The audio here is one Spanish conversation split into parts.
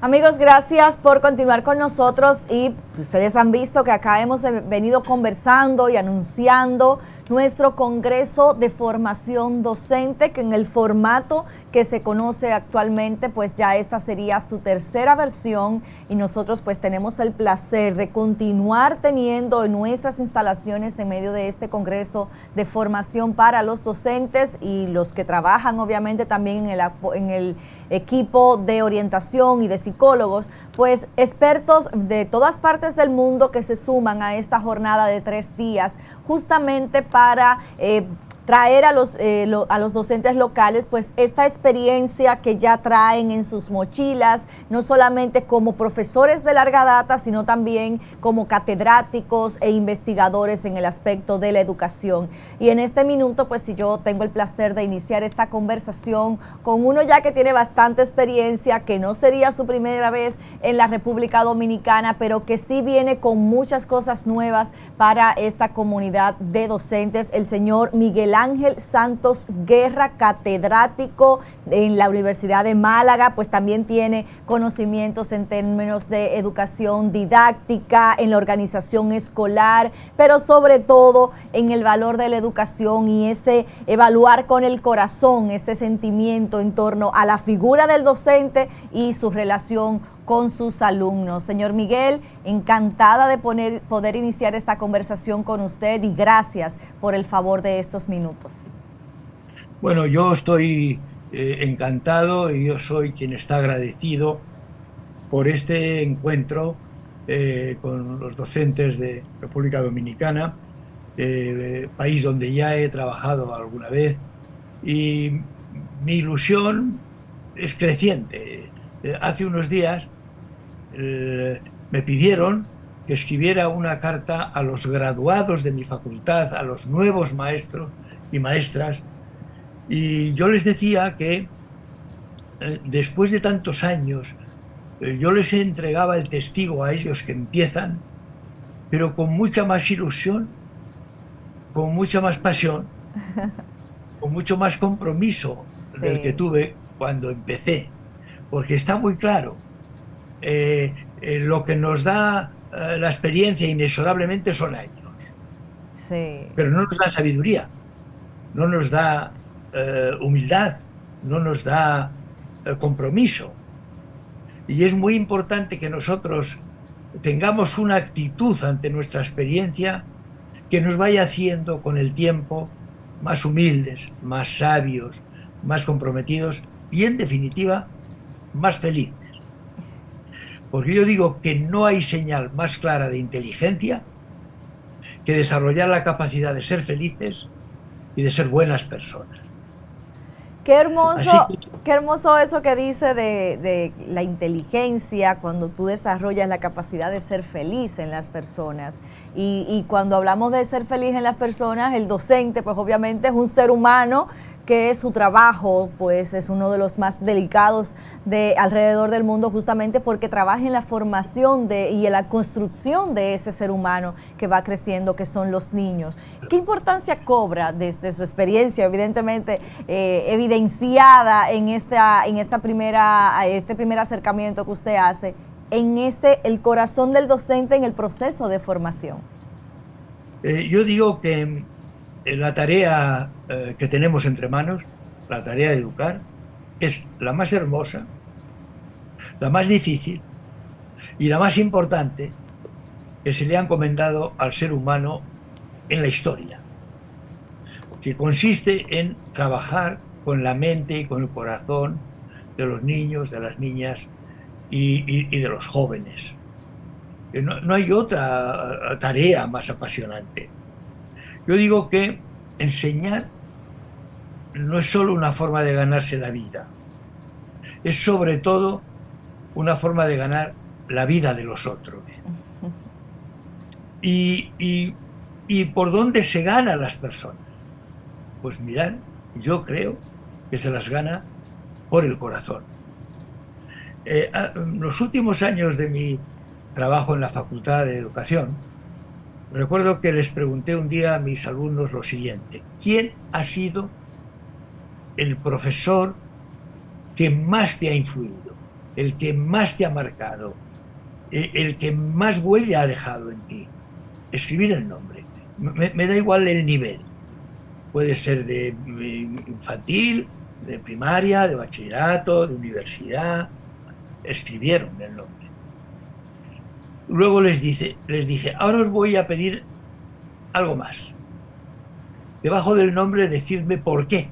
Amigos, gracias por continuar con nosotros y ustedes han visto que acá hemos venido conversando y anunciando nuestro Congreso de Formación Docente, que en el formato que se conoce actualmente, pues ya esta sería su tercera versión y nosotros pues tenemos el placer de continuar teniendo en nuestras instalaciones en medio de este Congreso de Formación para los docentes y los que trabajan obviamente también en el equipo de orientación y de psicólogos, pues expertos de todas partes del mundo que se suman a esta jornada de 3 días justamente para traer a los docentes locales pues esta experiencia que ya traen en sus mochilas, no solamente como profesores de larga data, sino también como catedráticos e investigadores en el aspecto de la educación. Y en este minuto, pues si yo tengo el placer de iniciar esta conversación con uno ya que tiene bastante experiencia, que no sería su primera vez en la República Dominicana, pero que sí viene con muchas cosas nuevas para esta comunidad de docentes, el señor Miguel Ángel Santos Guerra, catedrático en la Universidad de Málaga, pues también tiene conocimientos en términos de educación didáctica, en la organización escolar, pero sobre todo en el valor de la educación y ese evaluar con el corazón, ese sentimiento en torno a la figura del docente y su relación con sus alumnos. Señor Miguel, encantada de poder iniciar esta conversación con usted y gracias por el favor de estos minutos. Bueno, yo estoy encantado y yo soy quien está agradecido por este encuentro con los docentes de República Dominicana, país donde ya he trabajado alguna vez, y mi ilusión es creciente. Hace unos días me pidieron que escribiera una carta a los graduados de mi facultad, a los nuevos maestros y maestras, y yo les decía que después de tantos años, yo les entregaba el testigo a ellos que empiezan, pero con mucha más ilusión, con mucha más pasión, con mucho más compromiso del que Sí, tuve cuando empecé, porque está muy claro, lo que nos da la experiencia inexorablemente son años, sí. pero no nos da sabiduría, no nos da humildad, no nos da compromiso. Y es muy importante que nosotros tengamos una actitud ante nuestra experiencia que nos vaya haciendo con el tiempo más humildes, más sabios, más comprometidos y, en definitiva, más felices. Porque yo digo que no hay señal más clara de inteligencia que desarrollar la capacidad de ser felices y de ser buenas personas. Así que Qué hermoso eso que dice de la inteligencia cuando tú desarrollas la capacidad de ser feliz en las personas. Y cuando hablamos de ser feliz en las personas, el docente pues obviamente es un ser humano que su trabajo pues es uno de los más delicados de alrededor del mundo justamente porque trabaja en la formación y en la construcción de ese ser humano que va creciendo, que son los niños. ¿Qué importancia cobra desde su experiencia, evidentemente evidenciada en este primer acercamiento que usted hace, en el corazón del docente en el proceso de formación? yo digo que la tarea que tenemos entre manos, la tarea de educar, es la más hermosa, la más difícil y la más importante que se le ha encomendado al ser humano en la historia, que consiste en trabajar con la mente y con el corazón de los niños, de las niñas y de los jóvenes. No hay otra tarea más apasionante. Yo digo que enseñar no es solo una forma de ganarse la vida, es sobre todo una forma de ganar la vida de los otros. ¿Y, y, y por dónde se ganan las personas? Pues mirad, yo creo que se las gana por el corazón. Los últimos años de mi trabajo en la Facultad de Educación, recuerdo que les pregunté un día a mis alumnos lo siguiente: ¿quién ha sido el profesor que más te ha influido? el que más te ha marcado, el que más huella ha dejado en ti. Escribir el nombre. Me da igual el nivel. Puede ser de infantil, de primaria, de bachillerato, de universidad. Escribieron el nombre. Luego les dije, ahora os voy a pedir algo más. Debajo del nombre decidme por qué.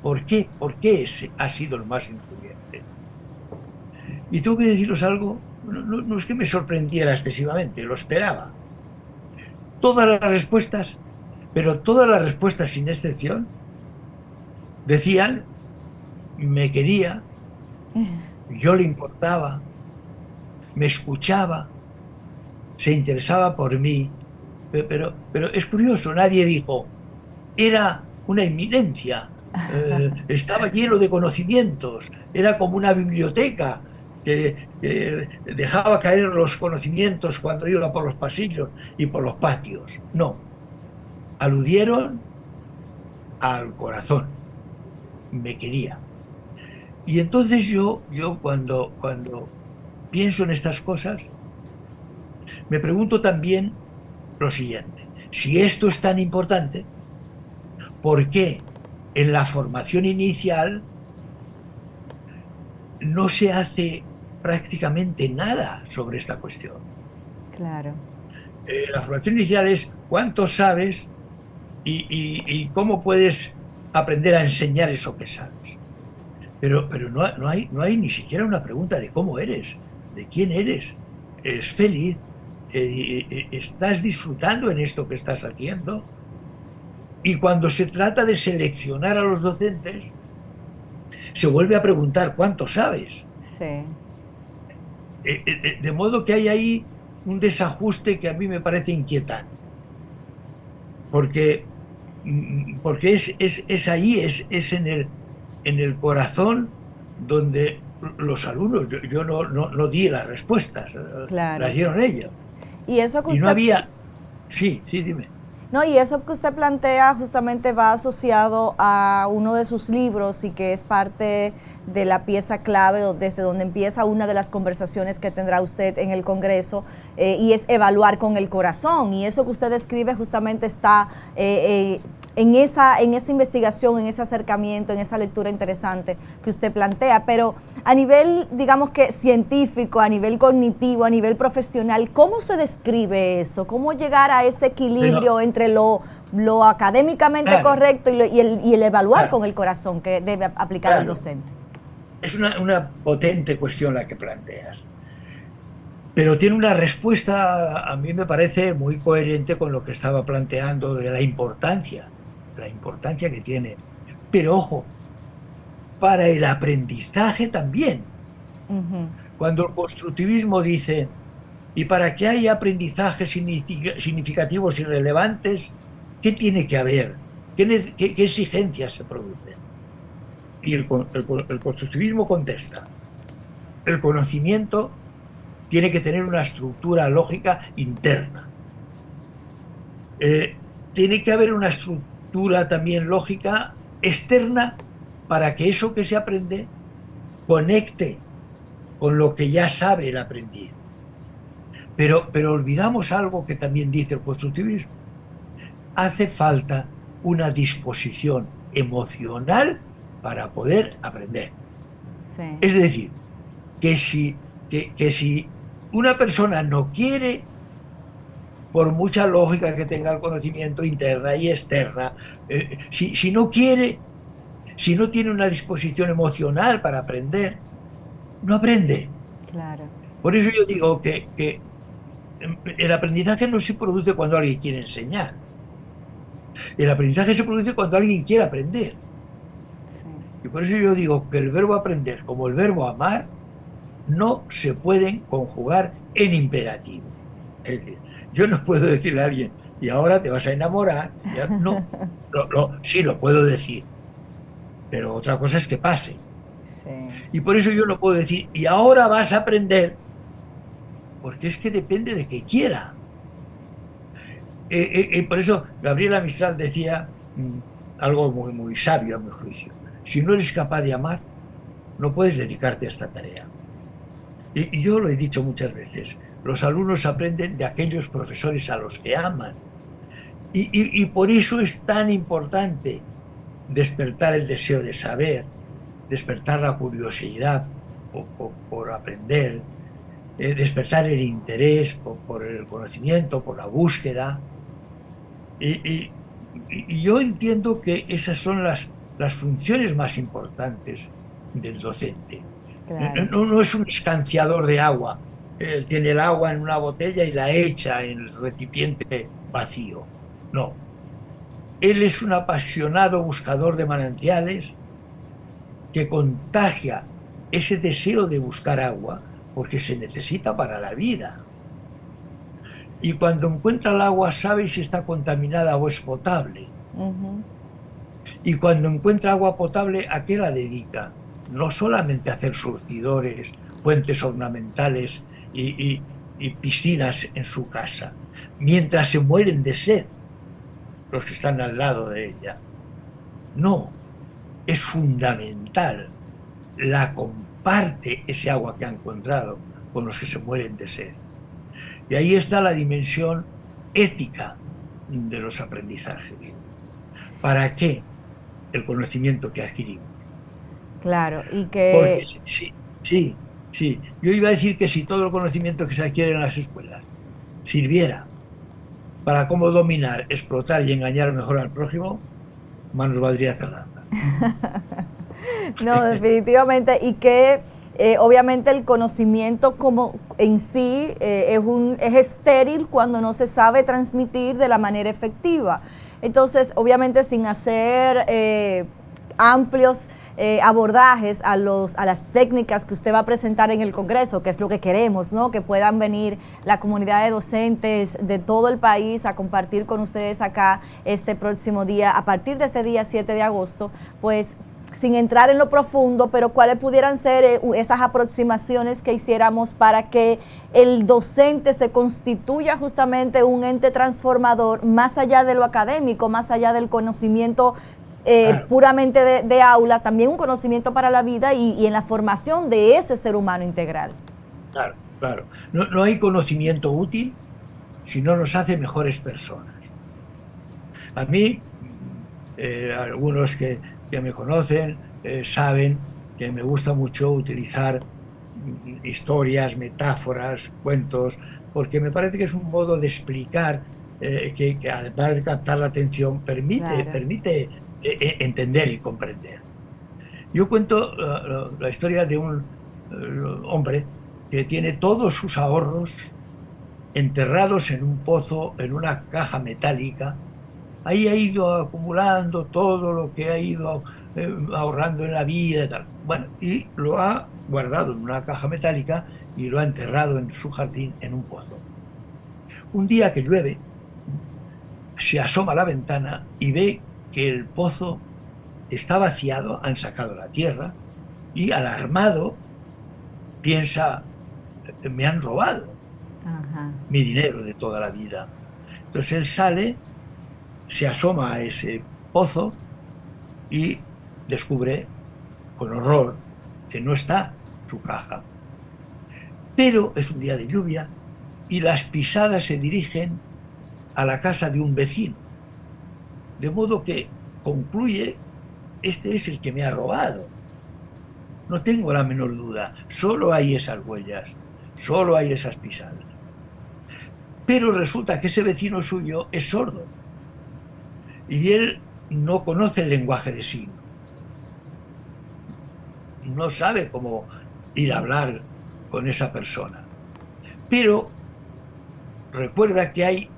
¿Por qué ese ha sido el más influyente? Y tengo que deciros algo, no es que me sorprendiera excesivamente, lo esperaba. Todas las respuestas, pero todas las respuestas sin excepción, decían, me quería, yo le importaba, me escuchaba, se interesaba por mí. Pero es curioso, nadie dijo, era una eminencia, estaba lleno de conocimientos, era como una biblioteca que dejaba caer los conocimientos cuando iba por los pasillos y por los patios. No, aludieron al corazón, me quería. Y entonces yo cuando pienso en estas cosas, me pregunto también lo siguiente, si esto es tan importante, ¿por qué en la formación inicial no se hace prácticamente nada sobre esta cuestión? Claro. La formación inicial es cuánto sabes y cómo puedes aprender a enseñar eso que sabes. Pero no hay ni siquiera una pregunta de cómo eres, de quién eres. ¿Eres feliz? ¿Estás disfrutando en esto que estás haciendo? Y cuando se trata de seleccionar a los docentes, se vuelve a preguntar cuánto sabes. Sí. De modo que hay ahí un desajuste que a mí me parece inquietante. Porque, porque es ahí, es en el corazón donde los alumnos, yo no di las respuestas, Claro. las dieron ellos. Y eso que Y no usted, había... Sí, sí, dime. no, y eso que usted plantea justamente va asociado a uno de sus libros y que es parte de la pieza clave desde donde empieza una de las conversaciones que tendrá usted en el Congreso, y es evaluar con el corazón. Y eso que usted describe justamente está en esa investigación, en ese acercamiento, en esa lectura interesante que usted plantea. Pero a nivel, digamos que científico, a nivel cognitivo, a nivel profesional, ¿cómo se describe eso? ¿Cómo llegar a ese equilibrio entre lo académicamente correcto y el evaluar con el corazón que debe aplicar el docente? Es una potente cuestión la que planteas, pero tiene una respuesta, a mí me parece muy coherente con lo que estaba planteando de la importancia que tiene. Pero ojo, para el aprendizaje también. Cuando el constructivismo dice, y para que haya aprendizajes significativos y relevantes, ¿qué tiene que haber? ¿Qué exigencias se producen? Y el constructivismo contesta, el conocimiento tiene que tener una estructura lógica interna. Tiene que haber una estructura también lógica externa para que eso que se aprende conecte con lo que ya sabe el aprendiz. Pero olvidamos algo que también dice el constructivismo. Hace falta una disposición emocional para poder aprender. Sí. Es decir, que si una persona no quiere, por mucha lógica que tenga el conocimiento interna y externa, si no quiere, si no tiene una disposición emocional para aprender, no aprende. Claro. Por eso yo digo que el aprendizaje no se produce cuando alguien quiere enseñar. El aprendizaje se produce cuando alguien quiere aprender. Sí. Y por eso yo digo que el verbo aprender como el verbo amar no se pueden conjugar en imperativo. Es decir, yo no puedo decirle a alguien, y ahora te vas a enamorar. No, sí lo puedo decir, pero otra cosa es que pase. Sí. Y por eso yo no puedo decir, y ahora vas a aprender, porque es que depende de que quiera. Por eso Gabriela Mistral decía algo muy, muy sabio a mi juicio. Si no eres capaz de amar, no puedes dedicarte a esta tarea. Y yo lo he dicho muchas veces, los alumnos aprenden de aquellos profesores a los que aman. Y por eso es tan importante despertar el deseo de saber, despertar la curiosidad por aprender, despertar el interés por el conocimiento, por la búsqueda. Y, y yo entiendo que esas son las funciones más importantes del docente. Claro. No es un escanciador de agua. Él tiene el agua en una botella y la echa en el recipiente vacío. No. Él es un apasionado buscador de manantiales que contagia ese deseo de buscar agua porque se necesita para la vida. Y cuando encuentra el agua sabe si está contaminada o es potable. Ujú. Y cuando encuentra agua potable, ¿a qué la dedica? No solamente a hacer surtidores, fuentes ornamentales y piscinas en su casa, mientras se mueren de sed los que están al lado de ella. No, es fundamental. La comparte ese agua que ha encontrado con los que se mueren de sed. Y ahí está la dimensión ética de los aprendizajes. ¿Para qué el conocimiento que adquirimos? Claro, y Porque que sí. Yo iba a decir que si todo el conocimiento que se adquiere en las escuelas sirviera para cómo dominar, explotar y engañar mejor al prójimo, más nos valdría cerrarla. no, definitivamente, y que obviamente el conocimiento como en sí es estéril cuando no se sabe transmitir de la manera efectiva. Entonces, obviamente sin hacer amplios abordajes a las técnicas que usted va a presentar en el Congreso, que es lo que queremos, ¿no? Que puedan venir la comunidad de docentes de todo el país a compartir con ustedes acá este próximo día, a partir de este día 7 de agosto, pues sin entrar en lo profundo, pero cuáles pudieran ser esas aproximaciones que hiciéramos para que el docente se constituya justamente un ente transformador más allá de lo académico, más allá del conocimiento Claro, puramente de aula, también un conocimiento para la vida y en la formación de ese ser humano integral. claro. No hay conocimiento útil si no nos hace mejores personas. A mí, algunos que me conocen saben que me gusta mucho utilizar historias, metáforas, cuentos, porque me parece que es un modo de explicar que además de captar la atención, Claro. permite entender y comprender. Yo cuento la historia de un hombre que tiene todos sus ahorros enterrados en un pozo, en una caja metálica. Ahí ha ido acumulando todo lo que ha ido ahorrando en la vida y tal. Bueno, y lo ha guardado en una caja metálica y lo ha enterrado en su jardín en un pozo. Un día que llueve, se asoma a la ventana y ve que el pozo está vaciado, han sacado la tierra y alarmado piensa, me han robado Ajá. mi dinero de toda la vida. Entonces él sale, se asoma a ese pozo y descubre con horror que no está su caja. Pero es un día de lluvia y las pisadas se dirigen a la casa de un vecino. De modo que concluye, este es el que me ha robado. No tengo la menor duda, solo hay esas huellas, solo hay esas pisadas. Pero resulta que ese vecino suyo es sordo y él no conoce el lenguaje de signos, no sabe cómo ir a hablar con esa persona. Pero recuerda que hay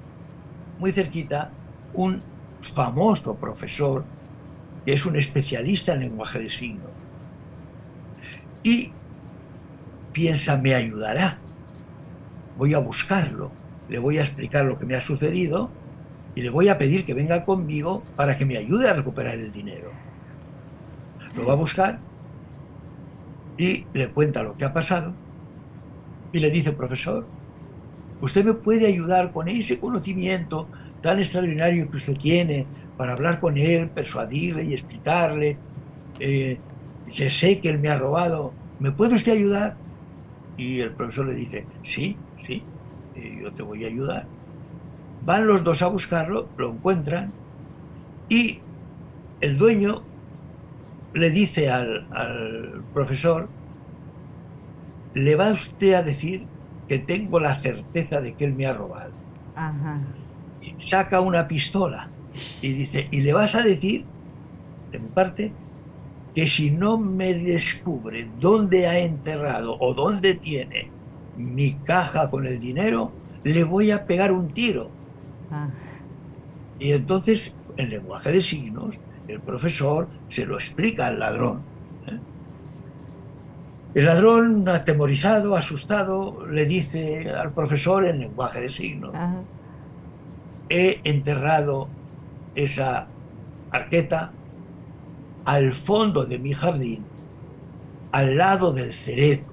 muy cerquita un famoso profesor que es un especialista en lenguaje de signos y piensa, me ayudará, voy a buscarlo, le voy a explicar lo que me ha sucedido y le voy a pedir que venga conmigo para que me ayude a recuperar el dinero. Lo va a buscar y le cuenta lo que ha pasado y le dice, profesor, usted me puede ayudar con ese conocimiento tan extraordinario que usted tiene para hablar con él, persuadirle y explicarle. que sé que él me ha robado, ¿me puede usted ayudar? Y el profesor le dice, sí, sí, yo te voy a ayudar. Van los dos a buscarlo, lo encuentran y el dueño le dice al profesor, le va usted a decir que tengo la certeza de que él me ha robado. Ajá. Y saca una pistola y dice, y le vas a decir, de mi parte, que si no me descubre dónde ha enterrado o dónde tiene mi caja con el dinero, le voy a pegar un tiro. Ah. Y entonces, en lenguaje de signos, el profesor se lo explica al ladrón. ¿Eh? El ladrón, atemorizado, asustado, le dice al profesor en lenguaje de signos, Ajá. he enterrado esa arqueta al fondo de mi jardín, al lado del cerezo.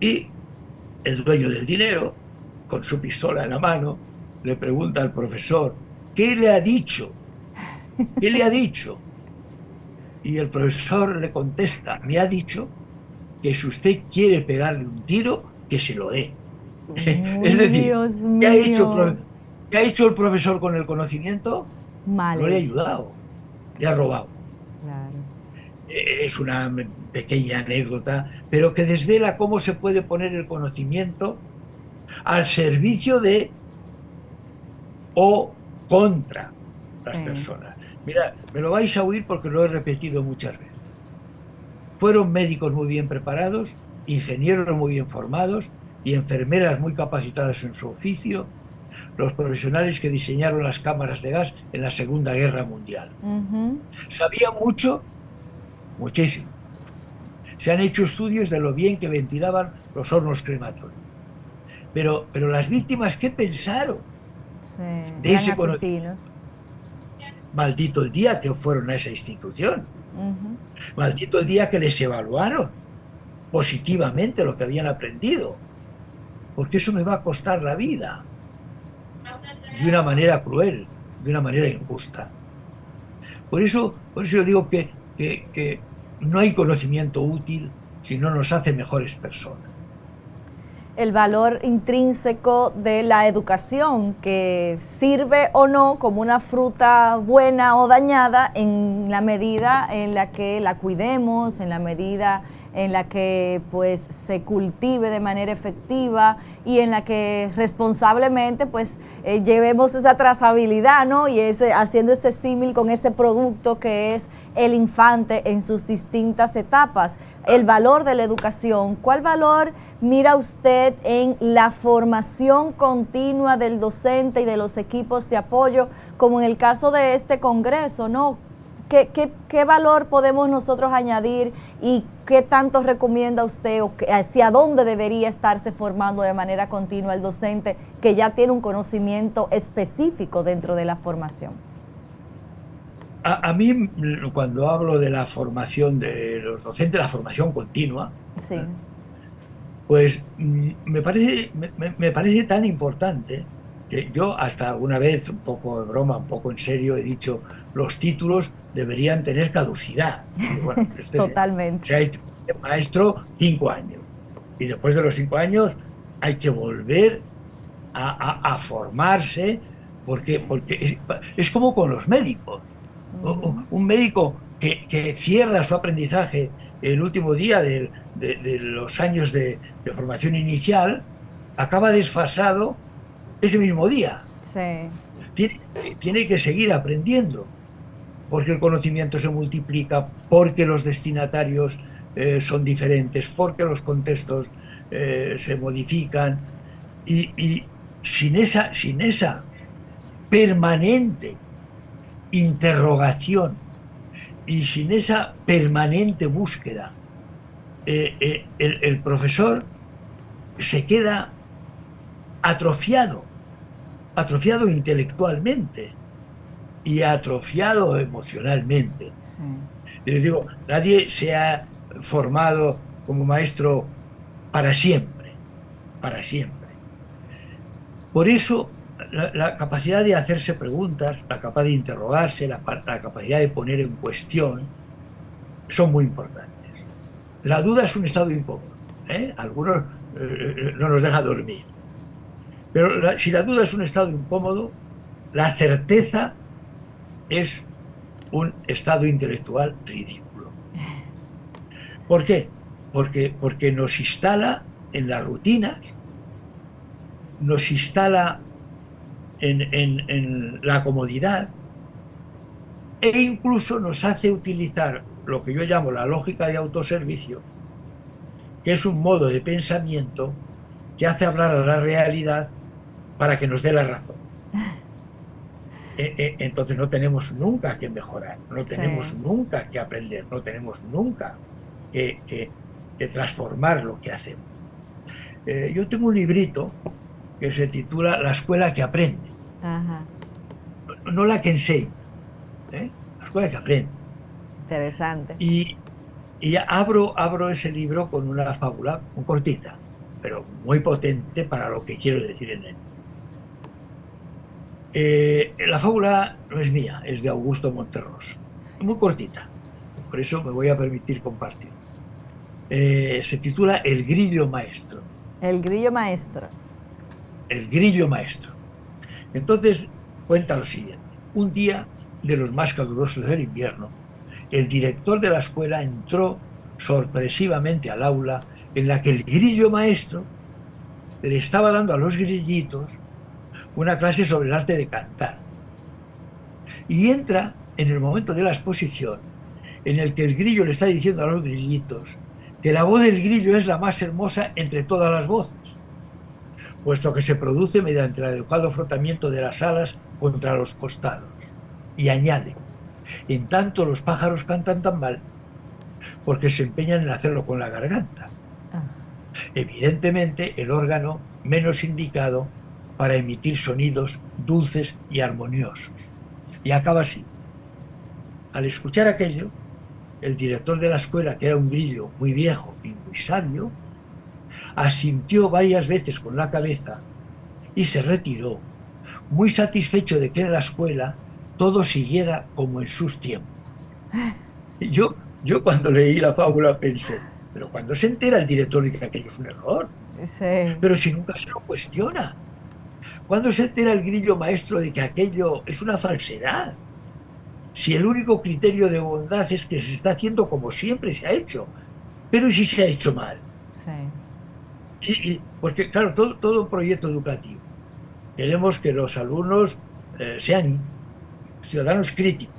Y el dueño del dinero, con su pistola en la mano, le pregunta al profesor, ¿qué le ha dicho? ¿Qué le ha dicho? Y el profesor le contesta, me ha dicho que si usted quiere pegarle un tiro, que se lo dé. Es Uy, decir, Dios ¿qué ha hecho mío. qué ha hecho el profesor con el conocimiento? Mal No le ha hecho. ayudado, le ha robado. Claro. Es una pequeña anécdota, pero que desvela cómo se puede poner el conocimiento al servicio de o contra las Sí. personas. Mira, me lo vais a oír porque lo he repetido muchas veces. Fueron médicos muy bien preparados, ingenieros muy bien formados y enfermeras muy capacitadas en su oficio, los profesionales que diseñaron las cámaras de gas en la Segunda Guerra Mundial. Ujú. Sabían mucho, muchísimo. Se han hecho estudios de lo bien que ventilaban los hornos crematorios. Pero las víctimas, ¿qué pensaron Sí. de Eran ese conocimiento? asesinos. Maldito el día que fueron a esa institución. Ujú. Maldito el día que les evaluaron positivamente lo que habían aprendido. Porque eso me va a costar la vida. De una manera cruel, de una manera injusta. Por eso yo digo que no hay conocimiento útil si no nos hace mejores personas. El valor intrínseco de la educación, que sirve o no como una fruta buena o dañada en la medida en la que la cuidemos, en la medida en la que pues se cultive de manera efectiva y en la que responsablemente pues llevemos esa trazabilidad, ¿no? Y haciendo ese símil con ese producto que es el infante en sus distintas etapas. El valor de la educación, ¿cuál valor mira usted en la formación continua del docente y de los equipos de apoyo, como en el caso de este congreso, ¿no? ¿Qué valor podemos nosotros añadir y qué tanto recomienda usted o hacia dónde debería estarse formando de manera continua el docente que ya tiene un conocimiento específico dentro de la formación? A mí, cuando hablo de la formación de los docentes, la formación continua, Sí. pues me parece tan importante que yo hasta alguna vez, un poco de broma, un poco en serio, he dicho, los títulos deberían tener caducidad. Y bueno, Totalmente. se ha hecho maestro 5 años. Y después de los 5 años hay que volver a formarse, porque es como con los médicos. Ujú. Un médico que cierra su aprendizaje el último día de los años de formación inicial, acaba desfasado ese mismo día. Sí. Tiene, tiene que seguir aprendiendo, porque el conocimiento se multiplica, porque los destinatarios son diferentes, porque los contextos se modifican, y sin esa permanente interrogación y sin esa permanente búsqueda, el profesor se queda atrofiado, atrofiado intelectualmente y atrofiado emocionalmente. Sí. Y digo, nadie se ha formado como maestro para siempre, para siempre. Por eso, la capacidad de hacerse preguntas, la capacidad de interrogarse, la capacidad de poner en cuestión, son muy importantes. La duda es un estado incómodo, ¿eh? Algunos no nos deja dormir. Pero si la duda es un estado incómodo, la certeza es un estado intelectual ridículo. ¿Por qué? Porque nos instala en las rutinas, nos instala en la comodidad e incluso nos hace utilizar lo que yo llamo la lógica de autoservicio, que es un modo de pensamiento que hace hablar a la realidad para que nos dé la razón. Entonces no tenemos nunca que mejorar, no tenemos Sí. nunca que aprender, no tenemos nunca que transformar lo que hacemos. Yo tengo un librito que se titula La escuela que aprende, Ajá. no la que enseña, ¿eh? La escuela que aprende. Interesante. Y, y abro ese libro con una fábula muy cortita, pero muy potente para lo que quiero decir en él. La fábula no es mía, es de Augusto Monterroso, muy cortita, por eso me voy a permitir compartir. Se titula El grillo maestro. El grillo maestro. El grillo maestro. Entonces cuenta lo siguiente. Un día de los más calurosos del invierno, el director de la escuela entró sorpresivamente al aula en la que el grillo maestro le estaba dando a los grillitos una clase sobre el arte de cantar. Y entra en el momento de la exposición en el que el grillo le está diciendo a los grillitos que la voz del grillo es la más hermosa entre todas las voces, puesto que se produce mediante el adecuado frotamiento de las alas contra los costados. Y añade, en tanto los pájaros cantan tan mal porque se empeñan en hacerlo con la garganta. Ah. Evidentemente, el órgano menos indicado para emitir sonidos dulces y armoniosos. Y acaba así. Al escuchar aquello, el director de la escuela, que era un grillo muy viejo y muy sabio, asintió varias veces con la cabeza y se retiró, muy satisfecho de que en la escuela todo siguiera como en sus tiempos. Y yo cuando leí la fábula pensé, pero cuando se entera el director de que aquello es un error, Sí. pero si nunca se lo cuestiona, cuando se entera el grillo maestro de que aquello es una falsedad, si el único criterio de bondad es que se está haciendo como siempre se ha hecho, pero ¿y si se ha hecho mal? Sí. Porque claro, todo proyecto educativo, queremos que los alumnos sean ciudadanos críticos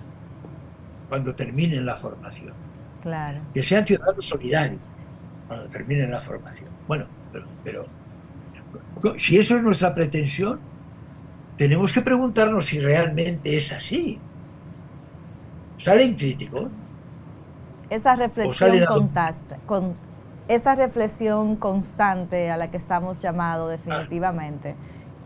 cuando terminen la formación, Claro. que sean ciudadanos solidarios cuando terminen la formación. Bueno, pero si eso es nuestra pretensión, tenemos que preguntarnos si realmente es así. ¿Salen críticos Esta o reflexión salen contaste, con esta reflexión constante a la que estamos llamados a... definitivamente.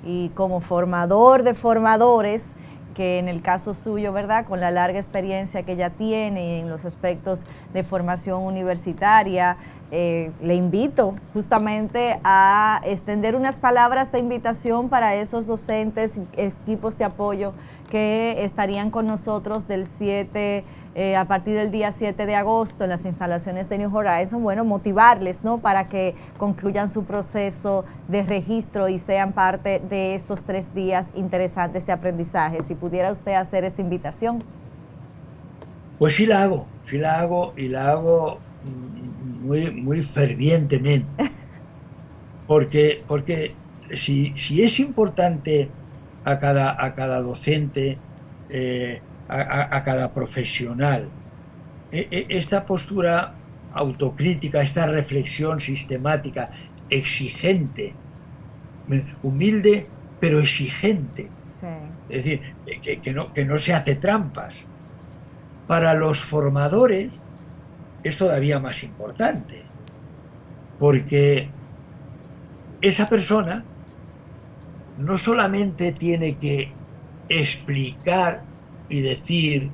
Y como formador de formadores, que en el caso suyo, ¿verdad?, con la larga experiencia que ya tiene en los aspectos de formación universitaria, le invito justamente a extender unas palabras de invitación para esos docentes y equipos de apoyo que estarían con nosotros del 7, a partir del día 7 de agosto en las instalaciones de New Horizons. Bueno, motivarles, ¿no?, para que concluyan su proceso de registro y sean parte de esos 3 días interesantes de aprendizaje. Si pudiera usted hacer esa invitación. Pues sí la hago y la hago muy, muy fervientemente, porque si es importante a cada docente, a cada profesional, esta postura autocrítica, esta reflexión sistemática, exigente, humilde, pero exigente, Sí. es decir, que no se hace trampas. Para los formadores es todavía más importante, porque esa persona no solamente tiene que explicar y decir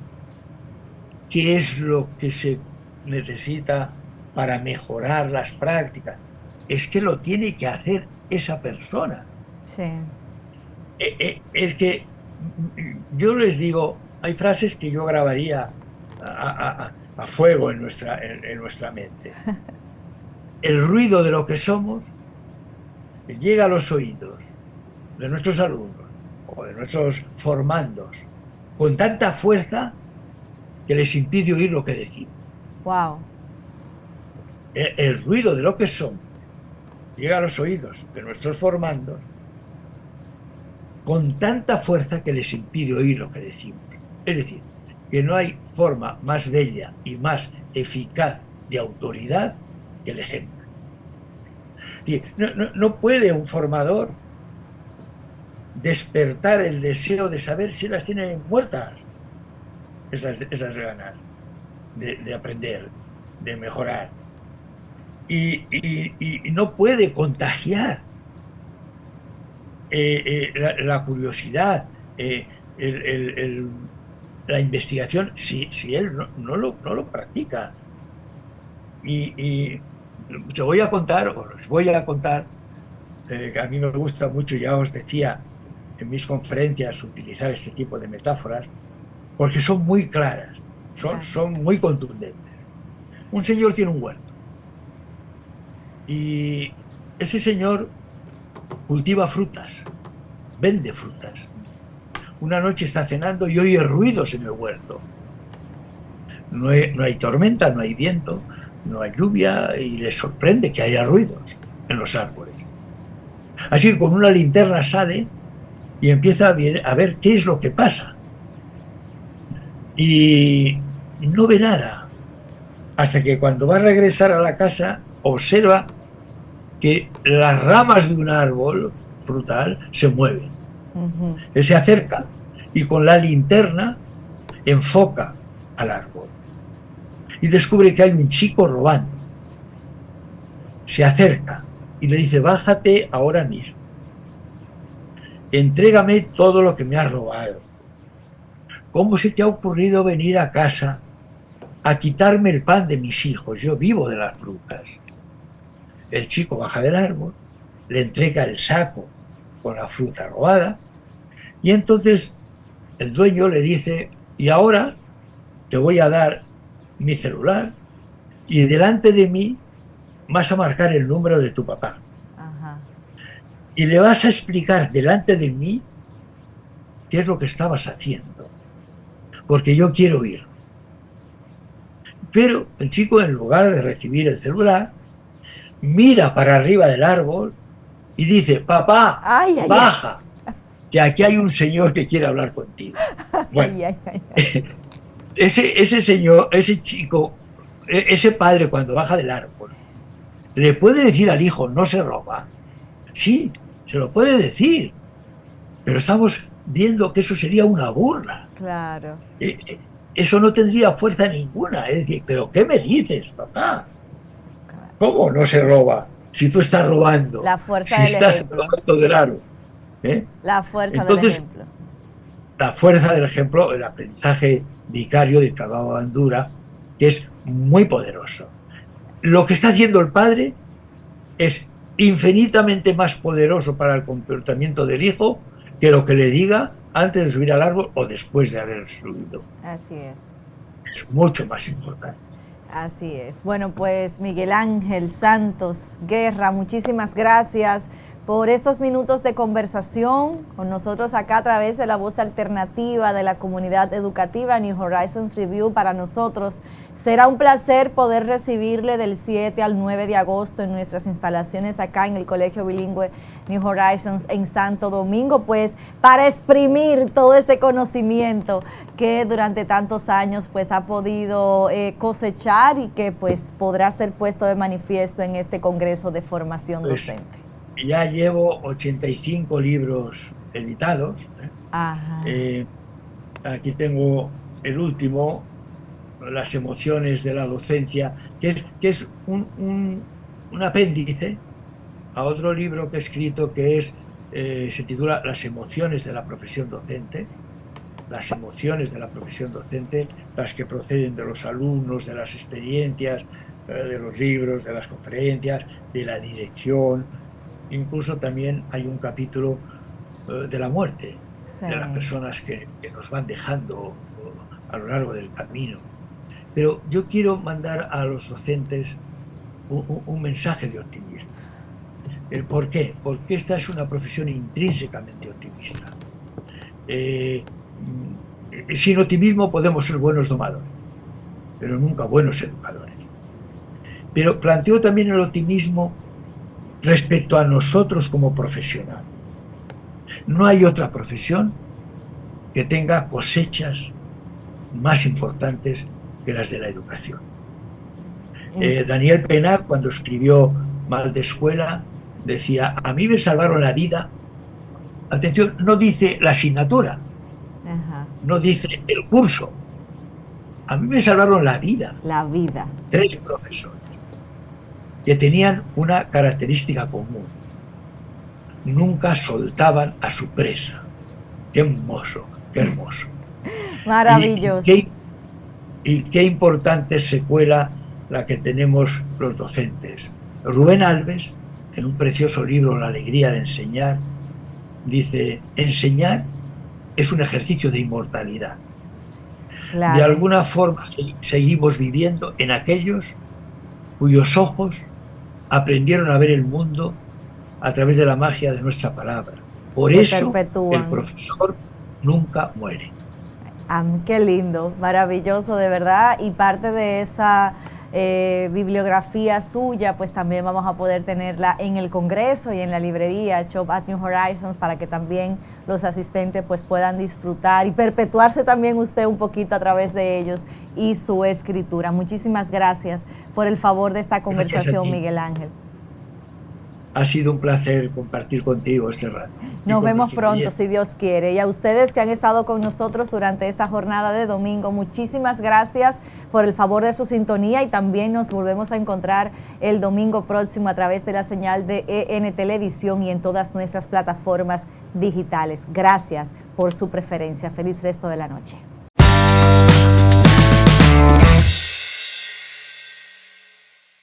qué es lo que se necesita para mejorar las prácticas, es que lo tiene que hacer esa persona. Sí. Es que yo les digo, hay frases que yo grabaría a fuego en nuestra mente. El ruido de lo que somos llega a los oídos de nuestros alumnos o de nuestros formandos con tanta fuerza que les impide oír lo que decimos. Wow. El ruido de lo que somos llega a los oídos de nuestros formandos con tanta fuerza que les impide oír lo que decimos. Es decir, que no hay forma más bella y más eficaz de autoridad que el ejemplo. Y no puede un formador despertar el deseo de saber si las tiene muertas, esas ganas de aprender, de mejorar. Y no puede contagiar la curiosidad, la investigación, si él no lo practica. Y te voy a contar, o os voy a contar, que a mí me gusta mucho, ya os decía en mis conferencias, utilizar este tipo de metáforas, porque son muy claras, son muy contundentes. Un señor tiene un huerto y ese señor cultiva frutas, vende frutas. Una noche está cenando y oye ruidos en el huerto. No hay tormenta, no hay viento, no hay lluvia y le sorprende que haya ruidos en los árboles. Así que con una linterna sale y empieza a ver qué es lo que pasa. Y no ve nada, hasta que cuando va a regresar a la casa observa que las ramas de un árbol frutal se mueven. Él se acerca y con la linterna enfoca al árbol y descubre que hay un chico robando. Se acerca y le dice: bájate ahora mismo, entrégame todo lo que me has robado. ¿Cómo se te ha ocurrido venir a casa a quitarme el pan de mis hijos? Yo vivo de las frutas. El chico baja del árbol, le entrega el saco con la fruta robada y entonces el dueño le dice: y ahora te voy a dar mi celular y delante de mí vas a marcar el número de tu papá. Ajá. Y le vas a explicar delante de mí qué es lo que estabas haciendo, porque yo quiero oírlo. Pero el chico, en lugar de recibir el celular, mira para arriba del árbol y dice: papá, Ay, ay, baja, que aquí hay un señor que quiere hablar contigo. Bueno, ese señor, ese chico, ese padre, cuando baja del árbol, ¿le puede decir al hijo no se roba? Sí, se lo puede decir, pero estamos viendo que eso sería una burla. Claro. Eso no tendría fuerza ninguna. Es decir, ¿pero qué me dices, papá? ¿Cómo no se roba? Si tú estás robando, La fuerza si del estás ejemplo. robando del aro. La fuerza Entonces, del ejemplo. la fuerza del ejemplo, el aprendizaje vicario de Cagao Bandura, que es muy poderoso. Lo que está haciendo el padre es infinitamente más poderoso para el comportamiento del hijo que lo que le diga antes de subir al árbol o después de haber subido. Así es. Es mucho más importante. Así es. Bueno, pues Miguel Ángel Santos Guerra, muchísimas gracias por estos minutos de conversación con nosotros acá a través de la voz alternativa de la comunidad educativa New Horizons Review. Para nosotros será un placer poder recibirle del 7 al 9 de agosto en nuestras instalaciones acá en el Colegio Bilingüe New Horizons en Santo Domingo, pues para exprimir todo este conocimiento que durante tantos años pues ha podido cosechar y que pues podrá ser puesto de manifiesto en este Congreso de Formación Docente. Ya llevo 85 libros editados. Ajá. Aquí tengo el último, Las emociones de la docencia, que es un apéndice a otro libro que he escrito que se titula Las emociones de la profesión docente. Las emociones de la profesión docente, las que proceden de los alumnos, de las experiencias, de los libros, de las conferencias, de la dirección. Incluso también hay un capítulo de la muerte, sí, de las personas que nos van dejando a lo largo del camino. Pero yo quiero mandar a los docentes un mensaje de optimismo. ¿Por qué? Porque esta es una profesión intrínsecamente optimista. Sin optimismo podemos ser buenos domadores, pero nunca buenos educadores. Pero planteo también el optimismo respecto a nosotros como profesionales. No hay otra profesión que tenga cosechas más importantes que las de la educación. Daniel Peña, cuando escribió Mal de Escuela, decía: a mí me salvaron la vida. Atención, no dice la asignatura, no dice el curso. A mí me salvaron la vida. La vida. 3 profesores que tenían una característica común: nunca soltaban a su presa. Qué hermoso, qué hermoso. Maravilloso. Y qué importante secuela la que tenemos los docentes. Rubén Alves, en un precioso libro, La alegría de enseñar, dice: enseñar es un ejercicio de inmortalidad. Claro. De alguna forma seguimos viviendo en aquellos cuyos ojos aprendieron a ver el mundo a través de la magia de nuestra palabra. Por eso el profesor nunca muere. Qué lindo, maravilloso, de verdad. Y parte de esa bibliografía suya, pues también vamos a poder tenerla en el Congreso y en la librería Shop at New Horizons, para que también los asistentes pues puedan disfrutar y perpetuarse también usted un poquito a través de ellos y su escritura. Muchísimas gracias por el favor de esta conversación, Miguel Ángel. Ha sido un placer compartir contigo este rato. Nos vemos pronto, si Dios quiere. Y a ustedes que han estado con nosotros durante esta jornada de domingo, muchísimas gracias por el favor de su sintonía, y también nos volvemos a encontrar el domingo próximo a través de la señal de EN Televisión y en todas nuestras plataformas digitales. Gracias por su preferencia. Feliz resto de la noche.